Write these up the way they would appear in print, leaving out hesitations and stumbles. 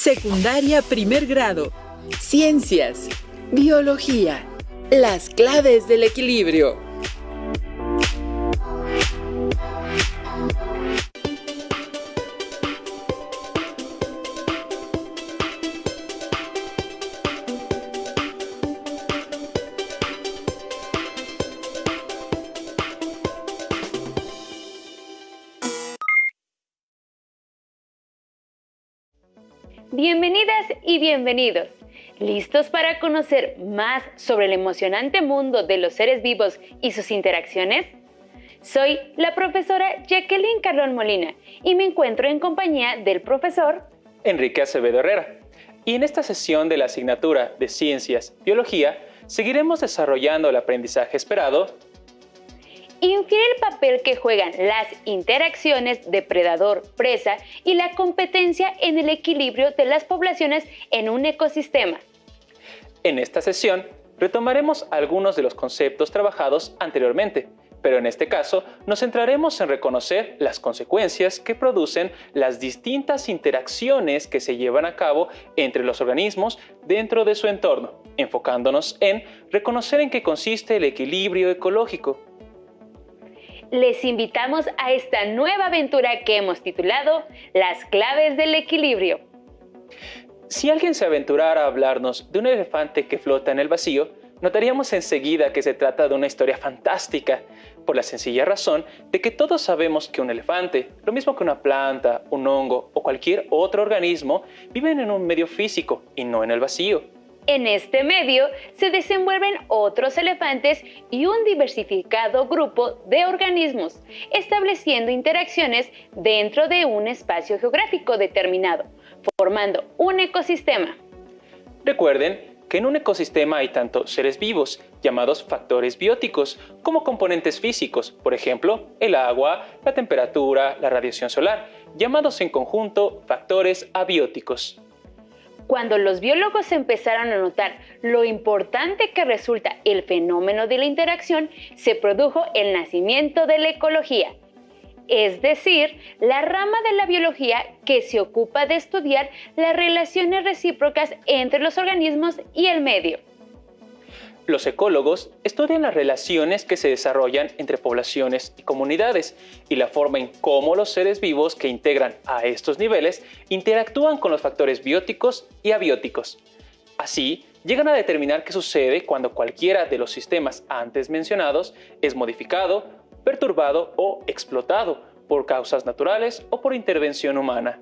Secundaria primer grado. Ciencias. Biología. Las claves del equilibrio. Bienvenidas y bienvenidos. ¿Listos para conocer más sobre el emocionante mundo de los seres vivos y sus interacciones? Soy la profesora Jacqueline Carlón Molina y me encuentro en compañía del profesor Enrique Acevedo Herrera. Y en esta sesión de la asignatura de Ciencias, Biología, seguiremos desarrollando el aprendizaje esperado. Infiere el papel que juegan las interacciones depredador-presa y la competencia en el equilibrio de las poblaciones en un ecosistema. En esta sesión retomaremos algunos de los conceptos trabajados anteriormente, pero en este caso nos centraremos en reconocer las consecuencias que producen las distintas interacciones que se llevan a cabo entre los organismos dentro de su entorno, enfocándonos en reconocer en qué consiste el equilibrio ecológico. Les invitamos a esta nueva aventura que hemos titulado Las claves del equilibrio. Si alguien se aventurara a hablarnos de un elefante que flota en el vacío, notaríamos enseguida que se trata de una historia fantástica, por la sencilla razón de que todos sabemos que un elefante, lo mismo que una planta, un hongo o cualquier otro organismo, viven en un medio físico y no en el vacío. En este medio se desenvuelven otros elefantes y un diversificado grupo de organismos, estableciendo interacciones dentro de un espacio geográfico determinado, formando un ecosistema. Recuerden que en un ecosistema hay tanto seres vivos, llamados factores bióticos, como componentes físicos, por ejemplo, el agua, la temperatura, la radiación solar, llamados en conjunto factores abióticos. Cuando los biólogos empezaron a notar lo importante que resulta el fenómeno de la interacción, se produjo el nacimiento de la ecología, es decir, la rama de la biología que se ocupa de estudiar las relaciones recíprocas entre los organismos y el medio. Los ecólogos estudian las relaciones que se desarrollan entre poblaciones y comunidades y la forma en cómo los seres vivos que integran a estos niveles interactúan con los factores bióticos y abióticos. Así, llegan a determinar qué sucede cuando cualquiera de los sistemas antes mencionados es modificado, perturbado o explotado por causas naturales o por intervención humana.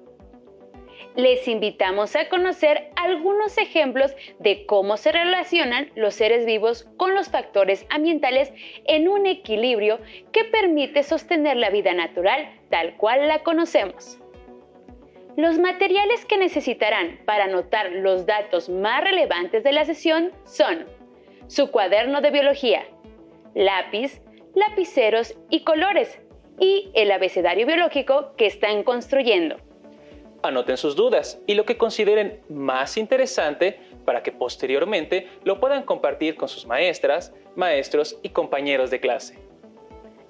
Les invitamos a conocer algunos ejemplos de cómo se relacionan los seres vivos con los factores ambientales en un equilibrio que permite sostener la vida natural tal cual la conocemos. Los materiales que necesitarán para anotar los datos más relevantes de la sesión son su cuaderno de biología, lápiz, lapiceros y colores, y el abecedario biológico que están construyendo. Anoten sus dudas y lo que consideren más interesante para que posteriormente lo puedan compartir con sus maestras, maestros y compañeros de clase.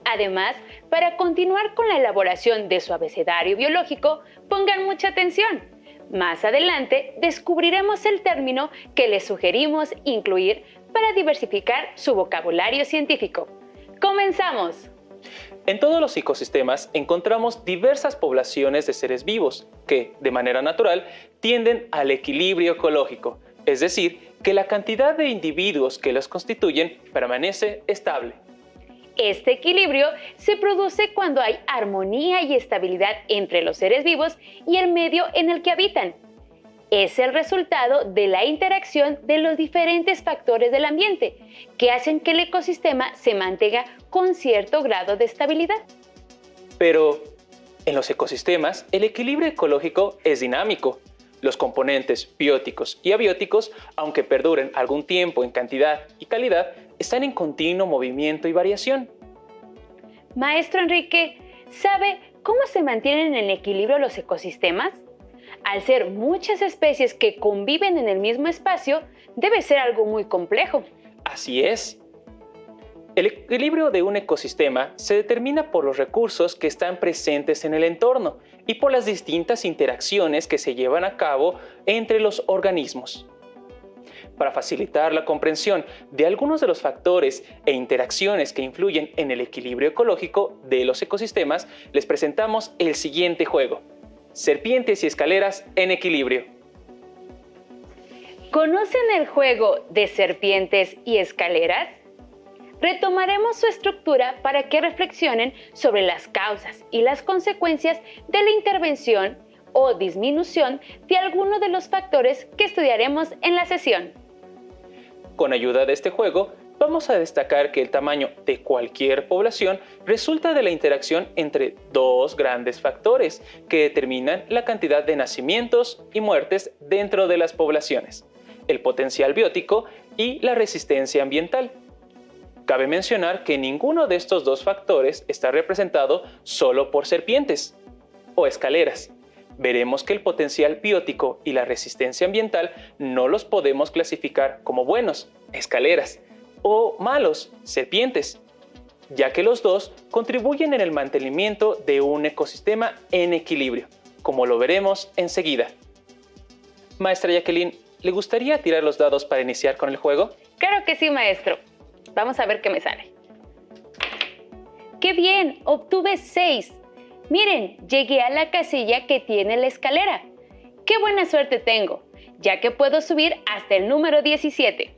Además, para continuar con la elaboración de su abecedario biológico, pongan mucha atención. Más adelante descubriremos el término que les sugerimos incluir para diversificar su vocabulario científico. ¡Comenzamos! En todos los ecosistemas encontramos diversas poblaciones de seres vivos que, de manera natural, tienden al equilibrio ecológico, es decir, que la cantidad de individuos que los constituyen permanece estable. Este equilibrio se produce cuando hay armonía y estabilidad entre los seres vivos y el medio en el que habitan. Es el resultado de la interacción de los diferentes factores del ambiente que hacen que el ecosistema se mantenga con cierto grado de estabilidad. Pero en los ecosistemas, el equilibrio ecológico es dinámico. Los componentes bióticos y abióticos, aunque perduren algún tiempo en cantidad y calidad, están en continuo movimiento y variación. Maestro Enrique, ¿sabe cómo se mantienen en equilibrio los ecosistemas? Al ser muchas especies que conviven en el mismo espacio, debe ser algo muy complejo. Así es. El equilibrio de un ecosistema se determina por los recursos que están presentes en el entorno, y por las distintas interacciones que se llevan a cabo entre los organismos. Para facilitar la comprensión de algunos de los factores e interacciones que influyen en el equilibrio ecológico de los ecosistemas, les presentamos el siguiente juego: Serpientes y escaleras en equilibrio. ¿Conocen el juego de serpientes y escaleras? Retomaremos su estructura para que reflexionen sobre las causas y las consecuencias de la intervención o disminución de alguno de los factores que estudiaremos en la sesión. Con ayuda de este juego, vamos a destacar que el tamaño de cualquier población resulta de la interacción entre dos grandes factores que determinan la cantidad de nacimientos y muertes dentro de las poblaciones: el potencial biótico y la resistencia ambiental. Cabe mencionar que ninguno de estos dos factores está representado solo por serpientes o escaleras. Veremos que el potencial biótico y la resistencia ambiental no los podemos clasificar como buenos, escaleras, o malos, serpientes, ya que los dos contribuyen en el mantenimiento de un ecosistema en equilibrio, como lo veremos enseguida. Maestra Jacqueline, ¿le gustaría tirar los dados para iniciar con el juego? Claro que sí, maestro. Vamos a ver qué me sale. ¡Qué bien! Obtuve 6. Miren, llegué a la casilla que tiene la escalera. ¡Qué buena suerte tengo! Ya que puedo subir hasta el número 17.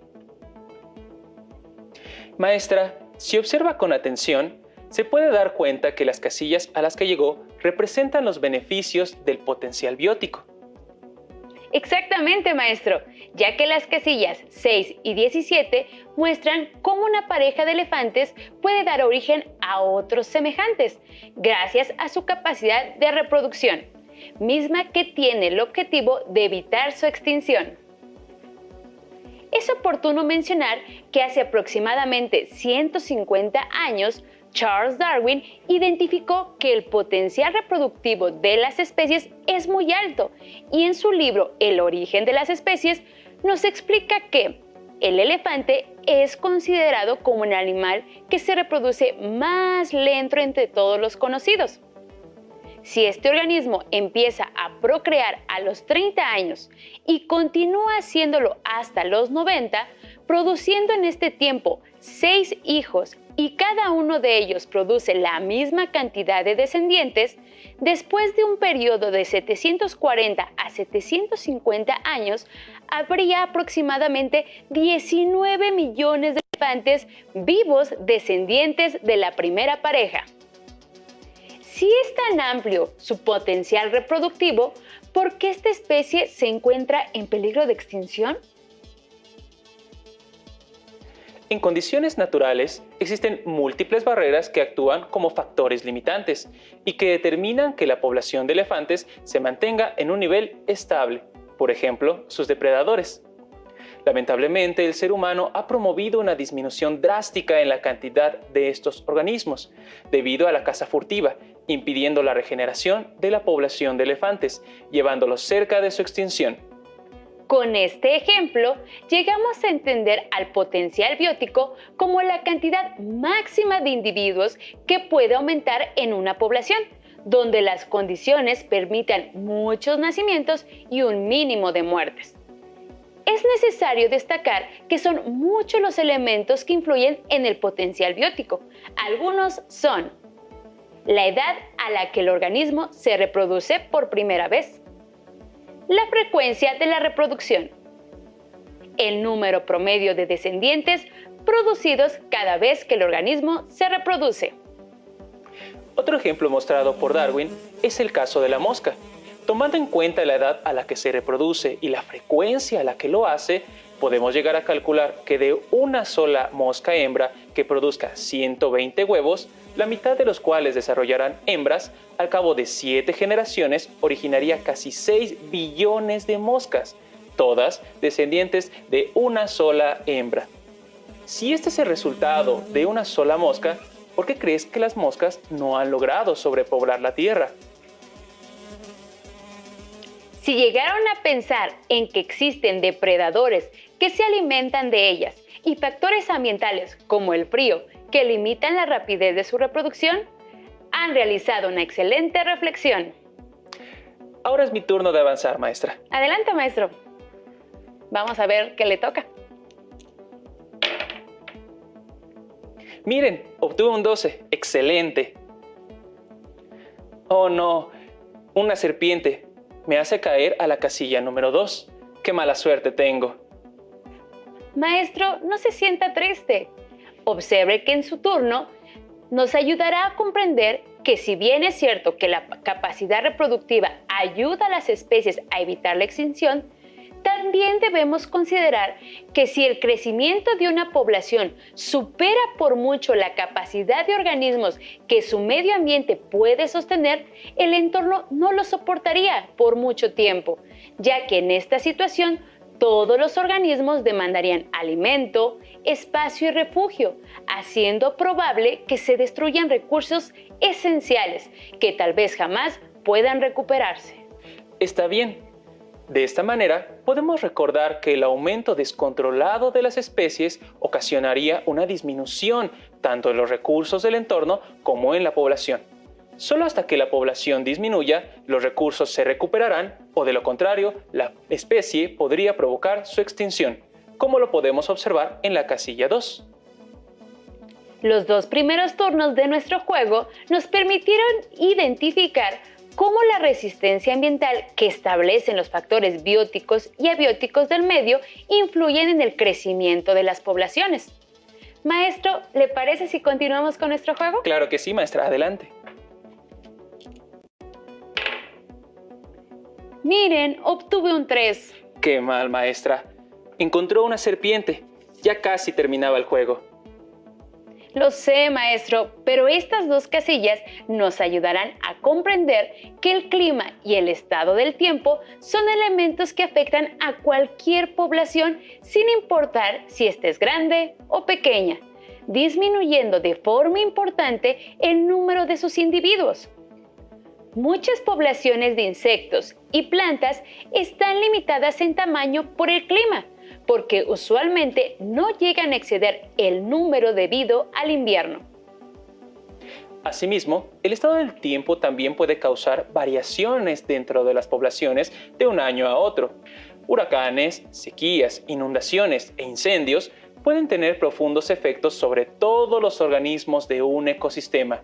Maestra, si observa con atención, se puede dar cuenta que las casillas a las que llegó representan los beneficios del potencial biótico. Exactamente, maestro, ya que las casillas 6 y 17 muestran cómo una pareja de elefantes puede dar origen a otros semejantes, gracias a su capacidad de reproducción, misma que tiene el objetivo de evitar su extinción. Es oportuno mencionar que hace aproximadamente 150 años, Charles Darwin identificó que el potencial reproductivo de las especies es muy alto y en su libro El origen de las especies nos explica que el elefante es considerado como un animal que se reproduce más lento entre todos los conocidos. Si este organismo empieza a procrear a los 30 años y continúa haciéndolo hasta los 90, produciendo en este tiempo 6 hijos y cada uno de ellos produce la misma cantidad de descendientes, después de un periodo de 740 a 750 años, habría aproximadamente 19 millones de elefantes vivos descendientes de la primera pareja. Si es tan amplio su potencial reproductivo, ¿por qué esta especie se encuentra en peligro de extinción? En condiciones naturales, existen múltiples barreras que actúan como factores limitantes y que determinan que la población de elefantes se mantenga en un nivel estable, por ejemplo, sus depredadores. Lamentablemente, el ser humano ha promovido una disminución drástica en la cantidad de estos organismos, debido a la caza furtiva, impidiendo la regeneración de la población de elefantes, llevándolos cerca de su extinción. Con este ejemplo, llegamos a entender al potencial biótico como la cantidad máxima de individuos que puede aumentar en una población, donde las condiciones permitan muchos nacimientos y un mínimo de muertes. Es necesario destacar que son muchos los elementos que influyen en el potencial biótico. Algunos son la edad a la que el organismo se reproduce por primera vez, la frecuencia de la reproducción, el número promedio de descendientes producidos cada vez que el organismo se reproduce. Otro ejemplo mostrado por Darwin es el caso de la mosca. Tomando en cuenta la edad a la que se reproduce y la frecuencia a la que lo hace, podemos llegar a calcular que de una sola mosca hembra que produzca 120 huevos, la mitad de los cuales desarrollarán hembras, al cabo de 7 generaciones originaría casi 6 billones de moscas, todas descendientes de una sola hembra. Si este es el resultado de una sola mosca, ¿por qué crees que las moscas no han logrado sobrepoblar la Tierra? Si llegaron a pensar en que existen depredadores que se alimentan de ellas y factores ambientales como el frío que limitan la rapidez de su reproducción, han realizado una excelente reflexión. Ahora es mi turno de avanzar, maestra. Adelante, maestro. Vamos a ver qué le toca. Miren, obtuve un 12. ¡Excelente! Oh no, una serpiente. Me hace caer a la casilla número 2. ¡Qué mala suerte tengo! Maestro, no se sienta triste. Observe que en su turno nos ayudará a comprender que si bien es cierto que la capacidad reproductiva ayuda a las especies a evitar la extinción, también debemos considerar que si el crecimiento de una población supera por mucho la capacidad de organismos que su medio ambiente puede sostener, el entorno no lo soportaría por mucho tiempo, ya que en esta situación todos los organismos demandarían alimento, espacio y refugio, haciendo probable que se destruyan recursos esenciales que tal vez jamás puedan recuperarse. Está bien. De esta manera, podemos recordar que el aumento descontrolado de las especies ocasionaría una disminución tanto en los recursos del entorno como en la población. Solo hasta que la población disminuya, los recursos se recuperarán o de lo contrario, la especie podría provocar su extinción, como lo podemos observar en la casilla 2. Los 2 primeros turnos de nuestro juego nos permitieron identificar cómo la resistencia ambiental que establecen los factores bióticos y abióticos del medio influyen en el crecimiento de las poblaciones. Maestro, ¿le parece si continuamos con nuestro juego? Claro que sí, maestra. Adelante. Miren, obtuve un 3. Qué mal, maestra. Encontró una serpiente. Ya casi terminaba el juego. Lo sé, maestro, pero estas 2 casillas nos ayudarán a comprender que el clima y el estado del tiempo son elementos que afectan a cualquier población sin importar si ésta es grande o pequeña, disminuyendo de forma importante el número de sus individuos. Muchas poblaciones de insectos y plantas están limitadas en tamaño por el clima, porque usualmente no llegan a exceder el número debido al invierno. Asimismo, el estado del tiempo también puede causar variaciones dentro de las poblaciones de un año a otro. Huracanes, sequías, inundaciones e incendios pueden tener profundos efectos sobre todos los organismos de un ecosistema.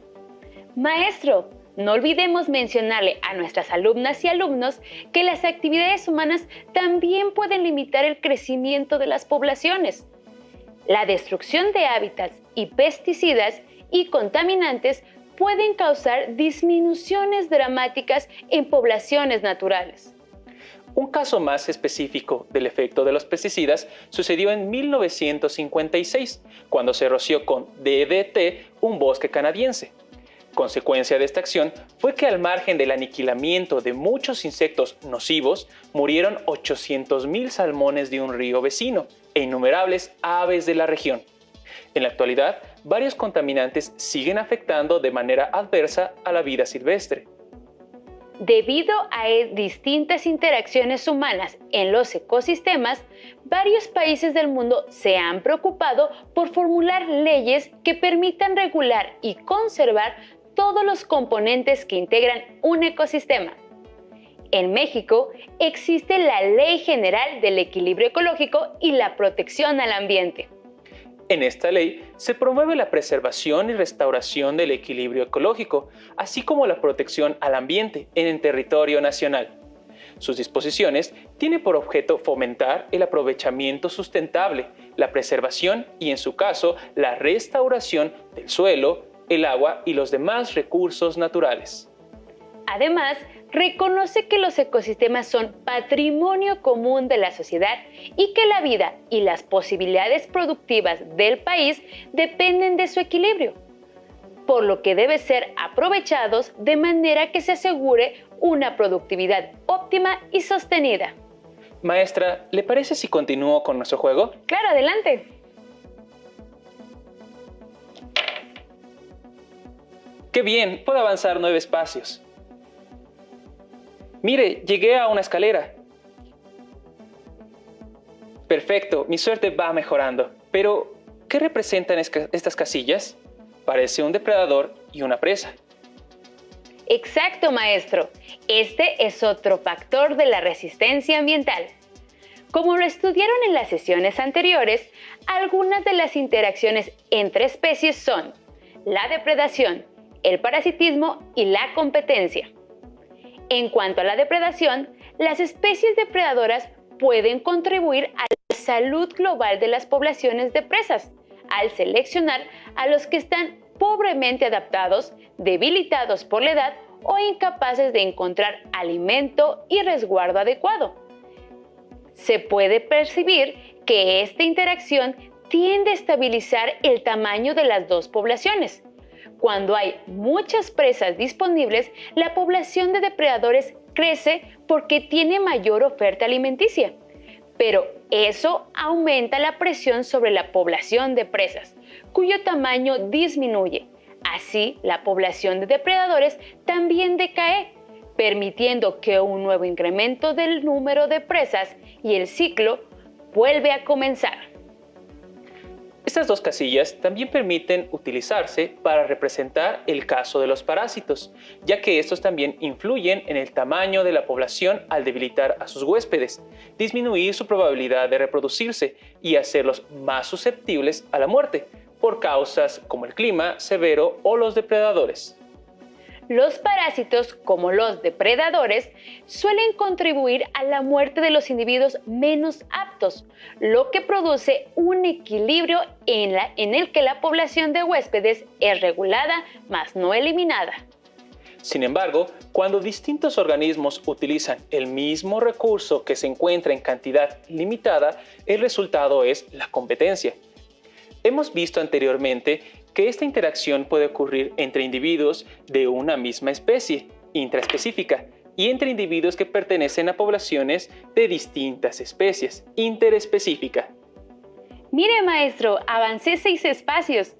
Maestro, no olvidemos mencionarle a nuestras alumnas y alumnos que las actividades humanas también pueden limitar el crecimiento de las poblaciones. La destrucción de hábitats y pesticidas y contaminantes pueden causar disminuciones dramáticas en poblaciones naturales. Un caso más específico del efecto de los pesticidas sucedió en 1956, cuando se roció con DDT un bosque canadiense. Consecuencia de esta acción fue que al margen del aniquilamiento de muchos insectos nocivos, murieron 800,000 salmones de un río vecino e innumerables aves de la región. En la actualidad, varios contaminantes siguen afectando de manera adversa a la vida silvestre. Debido a distintas interacciones humanas en los ecosistemas, varios países del mundo se han preocupado por formular leyes que permitan regular y conservar todos los componentes que integran un ecosistema. En México existe la Ley General del Equilibrio Ecológico y la Protección al Ambiente. En esta ley se promueve la preservación y restauración del equilibrio ecológico, así como la protección al ambiente en el territorio nacional. Sus disposiciones tienen por objeto fomentar el aprovechamiento sustentable, la preservación y, en su caso, la restauración del suelo, el agua y los demás recursos naturales. Además, reconoce que los ecosistemas son patrimonio común de la sociedad y que la vida y las posibilidades productivas del país dependen de su equilibrio, por lo que deben ser aprovechados de manera que se asegure una productividad óptima y sostenida. Maestra, ¿le parece si continúo con nuestro juego? Claro, adelante. ¡Qué bien! Puedo avanzar 9 espacios. Mire, llegué a una escalera. Perfecto, mi suerte va mejorando. Pero, ¿qué representan estas casillas? Parece un depredador y una presa. Exacto, maestro. Este es otro factor de la resistencia ambiental. Como lo estudiaron en las sesiones anteriores, algunas de las interacciones entre especies son la depredación, el parasitismo y la competencia. En cuanto a la depredación, las especies depredadoras pueden contribuir a la salud global de las poblaciones de presas, al seleccionar a los que están pobremente adaptados, debilitados por la edad o incapaces de encontrar alimento y resguardo adecuado. Se puede percibir que esta interacción tiende a estabilizar el tamaño de las dos poblaciones. Cuando hay muchas presas disponibles, la población de depredadores crece porque tiene mayor oferta alimenticia. Pero eso aumenta la presión sobre la población de presas, cuyo tamaño disminuye. Así, la población de depredadores también decae, permitiendo que un nuevo incremento del número de presas y el ciclo vuelve a comenzar. Estas dos casillas también permiten utilizarse para representar el caso de los parásitos, ya que estos también influyen en el tamaño de la población al debilitar a sus huéspedes, disminuir su probabilidad de reproducirse y hacerlos más susceptibles a la muerte, por causas como el clima severo o los depredadores. Los parásitos, como los depredadores, suelen contribuir a la muerte de los individuos menos aptos, lo que produce un equilibrio en el que la población de huéspedes es regulada, mas no eliminada. Sin embargo, cuando distintos organismos utilizan el mismo recurso que se encuentra en cantidad limitada, el resultado es la competencia. Hemos visto anteriormente que esta interacción puede ocurrir entre individuos de una misma especie, intraespecífica, y entre individuos que pertenecen a poblaciones de distintas especies, interespecífica. Mire, maestro, avancé 6 espacios.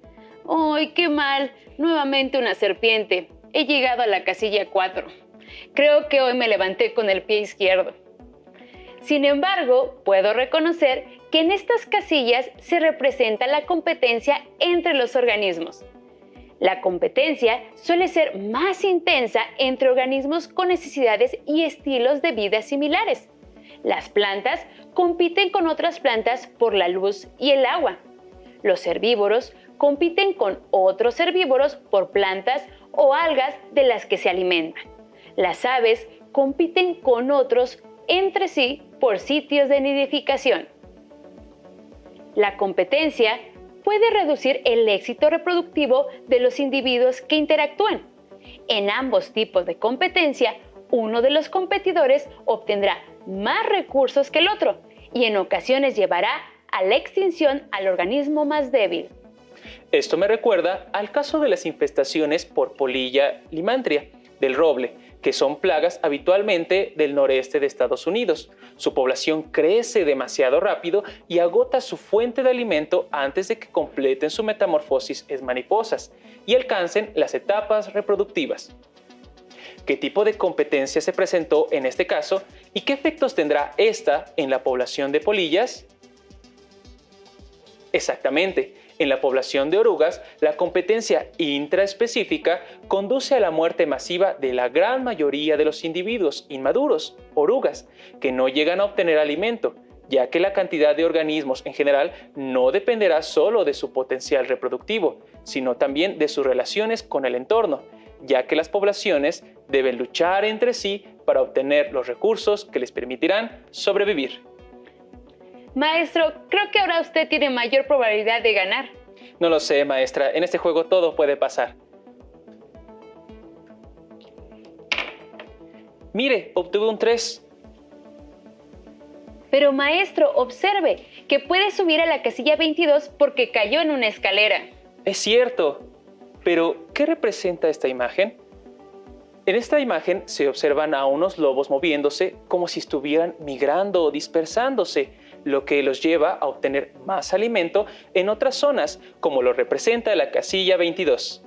¡Ay, qué mal! Nuevamente una serpiente. He llegado a la casilla 4. Creo que hoy me levanté con el pie izquierdo. Sin embargo, puedo reconocer que en estas casillas se representa la competencia entre los organismos. La competencia suele ser más intensa entre organismos con necesidades y estilos de vida similares. Las plantas compiten con otras plantas por la luz y el agua. Los herbívoros compiten con otros herbívoros por plantas o algas de las que se alimentan. Las aves compiten con otros entre sí por sitios de nidificación. La competencia puede reducir el éxito reproductivo de los individuos que interactúan. En ambos tipos de competencia, uno de los competidores obtendrá más recursos que el otro y en ocasiones llevará a la extinción al organismo más débil. Esto me recuerda al caso de las infestaciones por Polilla limantria del roble, que son plagas habitualmente del noreste de Estados Unidos. Su población crece demasiado rápido y agota su fuente de alimento antes de que completen su metamorfosis en mariposas y alcancen las etapas reproductivas. ¿Qué tipo de competencia se presentó en este caso y qué efectos tendrá esta en la población de polillas? Exactamente. En la población de orugas, la competencia intraespecífica conduce a la muerte masiva de la gran mayoría de los individuos inmaduros, orugas, que no llegan a obtener alimento, ya que la cantidad de organismos en general no dependerá solo de su potencial reproductivo, sino también de sus relaciones con el entorno, ya que las poblaciones deben luchar entre sí para obtener los recursos que les permitirán sobrevivir. Maestro, creo que ahora usted tiene mayor probabilidad de ganar. No lo sé, maestra. En este juego todo puede pasar. Mire, obtuve un 3. Pero maestro, observe que puede subir a la casilla 22 porque cayó en una escalera. Es cierto. Pero, ¿qué representa esta imagen? En esta imagen se observan a unos lobos moviéndose como si estuvieran migrando o dispersándose, lo que los lleva a obtener más alimento en otras zonas, como lo representa la casilla 22.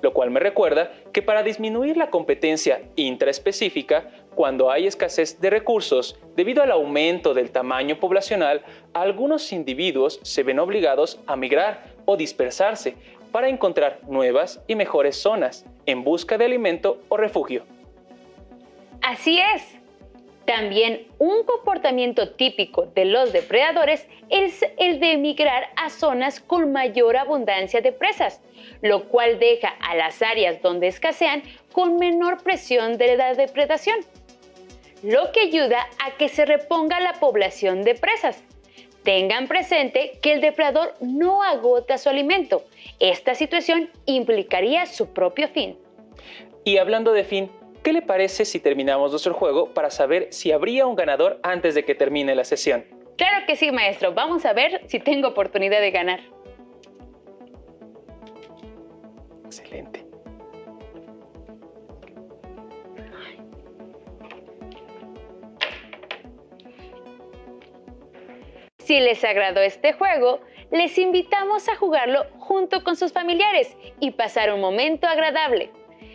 Lo cual me recuerda que para disminuir la competencia intraespecífica, cuando hay escasez de recursos debido al aumento del tamaño poblacional, algunos individuos se ven obligados a migrar o dispersarse para encontrar nuevas y mejores zonas, en busca de alimento o refugio. Así es. También un comportamiento típico de los depredadores es el de migrar a zonas con mayor abundancia de presas, lo cual deja a las áreas donde escasean con menor presión de la depredación, lo que ayuda a que se reponga la población de presas. Tengan presente que el depredador no agota su alimento. Esta situación implicaría su propio fin. Y hablando de fin, ¿qué le parece si terminamos nuestro juego para saber si habría un ganador antes de que termine la sesión? Claro que sí, maestro. Vamos a ver si tengo oportunidad de ganar. Excelente. Si les agradó este juego, les invitamos a jugarlo junto con sus familiares y pasar un momento agradable.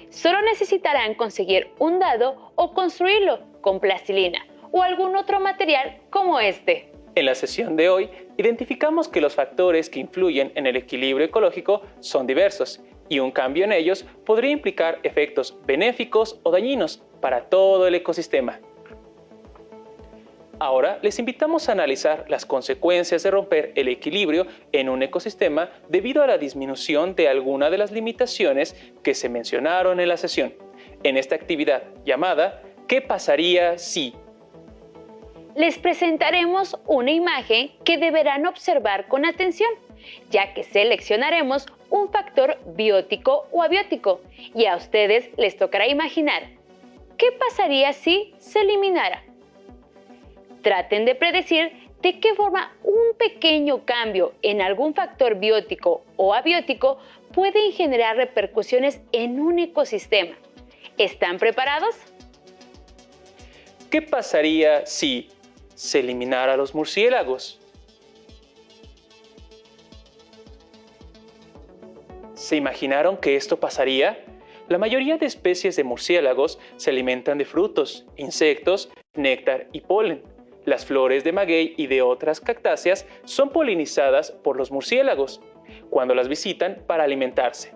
Solo necesitarán conseguir un dado o construirlo con plastilina o algún otro material como este. En la sesión de hoy, identificamos que los factores que influyen en el equilibrio ecológico son diversos y un cambio en ellos podría implicar efectos benéficos o dañinos para todo el ecosistema. Ahora les invitamos a analizar las consecuencias de romper el equilibrio en un ecosistema debido a la disminución de alguna de las limitaciones que se mencionaron en la sesión, en esta actividad llamada ¿Qué pasaría si? Les presentaremos una imagen que deberán observar con atención, ya que seleccionaremos un factor biótico o abiótico y a ustedes les tocará imaginar ¿qué pasaría si se eliminara? Traten de predecir de qué forma un pequeño cambio en algún factor biótico o abiótico puede generar repercusiones en un ecosistema. ¿Están preparados? ¿Qué pasaría si se eliminara a los murciélagos? ¿Se imaginaron que esto pasaría? La mayoría de especies de murciélagos se alimentan de frutos, insectos, néctar y polen. Las flores de maguey y de otras cactáceas son polinizadas por los murciélagos cuando las visitan para alimentarse.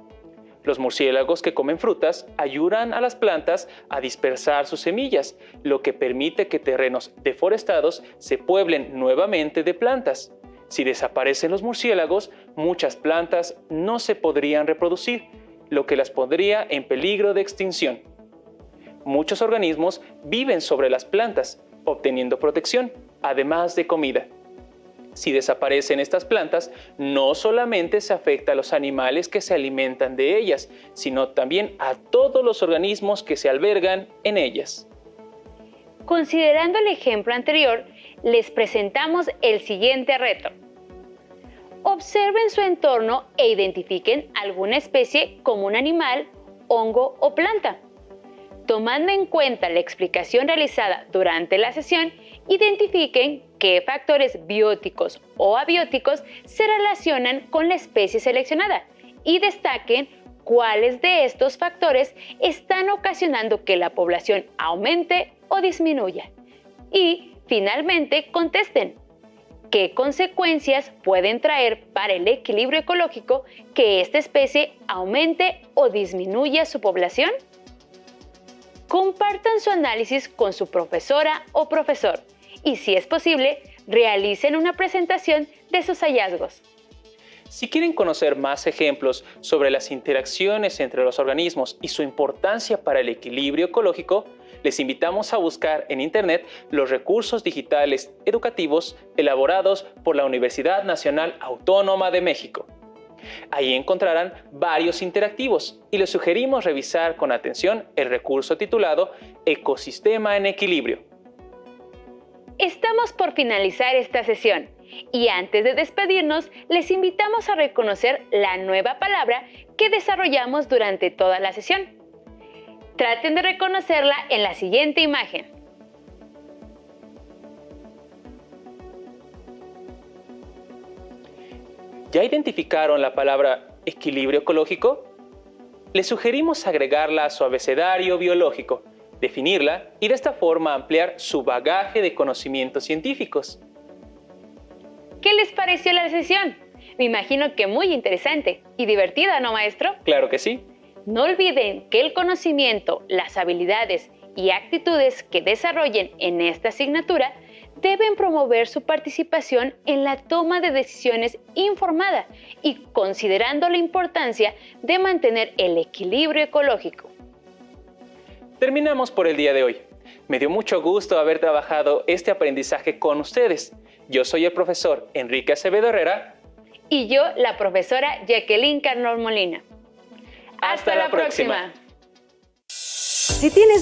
Los murciélagos que comen frutas ayudan a las plantas a dispersar sus semillas, lo que permite que terrenos deforestados se pueblen nuevamente de plantas. Si desaparecen los murciélagos, muchas plantas no se podrían reproducir, lo que las pondría en peligro de extinción. Muchos organismos viven sobre las plantas, obteniendo protección, además de comida. Si desaparecen estas plantas, no solamente se afecta a los animales que se alimentan de ellas, sino también a todos los organismos que se albergan en ellas. Considerando el ejemplo anterior, les presentamos el siguiente reto. Observen su entorno e identifiquen alguna especie como un animal, hongo o planta. Tomando en cuenta la explicación realizada durante la sesión, identifiquen qué factores bióticos o abióticos se relacionan con la especie seleccionada y destaquen cuáles de estos factores están ocasionando que la población aumente o disminuya. Y, finalmente, contesten qué consecuencias pueden traer para el equilibrio ecológico que esta especie aumente o disminuya su población. Compartan su análisis con su profesora o profesor y, si es posible, realicen una presentación de sus hallazgos. Si quieren conocer más ejemplos sobre las interacciones entre los organismos y su importancia para el equilibrio ecológico, les invitamos a buscar en Internet los recursos digitales educativos elaborados por la Universidad Nacional Autónoma de México. Ahí encontrarán varios interactivos y les sugerimos revisar con atención el recurso titulado Ecosistema en Equilibrio. Estamos por finalizar esta sesión y antes de despedirnos les invitamos a reconocer la nueva palabra que desarrollamos durante toda la sesión. Traten de reconocerla en la siguiente imagen. ¿Ya identificaron la palabra equilibrio ecológico? Les sugerimos agregarla a su abecedario biológico, definirla y de esta forma ampliar su bagaje de conocimientos científicos. ¿Qué les pareció la sesión? Me imagino que muy interesante y divertida, ¿no, maestro? Claro que sí. No olviden que el conocimiento, las habilidades y actitudes que desarrollen en esta asignatura deben promover su participación en la toma de decisiones informada y considerando la importancia de mantener el equilibrio ecológico. Terminamos por el día de hoy. Me dio mucho gusto haber trabajado este aprendizaje con ustedes. Yo soy el profesor Enrique Acevedo Herrera. Y yo, la profesora Jacqueline Carnol Molina. Hasta la próxima. Si tienes